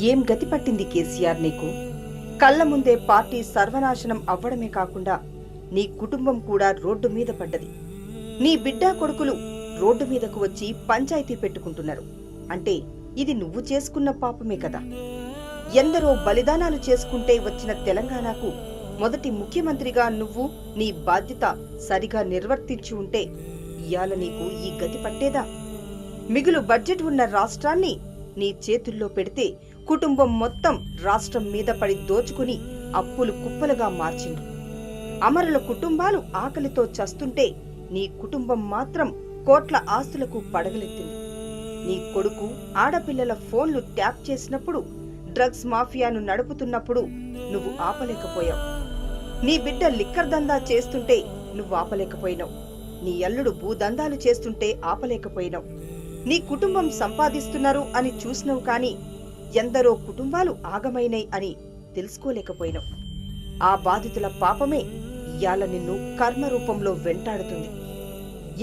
ఏం గతి పట్టింది కేసీఆర్ నీకు? కళ్ల ముందే పార్టీ సర్వనాశనం అవ్వడమే కాకుండా నీ కుటుంబం కూడా రోడ్డు మీద పడ్డది. నీ బిడ్డ కొడుకులు రోడ్డు మీదకు వచ్చి పంచాయతీ పెట్టుకుంటున్నారు. అంటే ఇది నువ్వు చేసుకున్న పాపమే కదా. ఎందరో బలిదానాలు చేసుకుంటే వచ్చిన తెలంగాణకు మొదటి ముఖ్యమంత్రిగా నువ్వు నీ బాధ్యత సరిగా నిర్వర్తించి ఉంటే ఇయాల నీకు ఈ గతి పట్టేదా? మిగులు బడ్జెట్ ఉన్న రాష్ట్రాన్ని నీ చేతుల్లో పెడితే కుటుంబం మొత్తం రాష్ట్రం మీద పడి దోచుకుని అప్పులు కుప్పలుగా మార్చింది. అమరుల కుటుంబాలు ఆకలితో చస్తుంటే నీ కుటుంబం మాత్రం కోట్ల ఆస్తులకు పడగలెత్తింది. నీ కొడుకు ఆడపిల్లల ఫోన్లు ట్యాప్ చేసినప్పుడు, డ్రగ్స్ మాఫియాను నడుపుతున్నప్పుడు నువ్వు ఆపలేకపోయావు. నీ బిడ్డ లిక్కర్ దందా చేస్తుంటే నువ్వు ఆపలేకపోయినావు. నీ అల్లుడు భూదందాలు చేస్తుంటే ఆపలేకపోయినావు. నీ కుటుంబం సంపాదిస్తున్నారు అని చూసినవు కాని ఎందరో కుటుంబాలు ఆగమైనై అని తెలుసుకోలేకపోయినావు. ఆ బాధితుల పాపమే ఇయాల నిన్ను కర్మ రూపంలో వెంటాడుతుంది.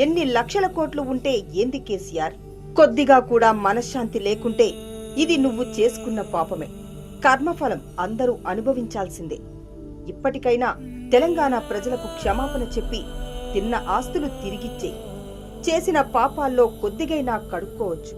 ఎన్ని లక్షల కోట్లు ఉంటే ఏంది కేసీఆర్? కొద్దిగా కూడా మనశ్శాంతి లేకుంటే ఇది నువ్వు చేసుకున్న పాపమే. కర్మఫలం అందరూ అనుభవించాల్సిందే. ఇప్పటికైనా తెలంగాణ ప్రజలకు క్షమాపణ చెప్పి తిన్న ఆస్తులు తిరిగిచ్చే. చేసిన పాపాల్లో కొద్దిగైనా కడుక్కోవచ్చు.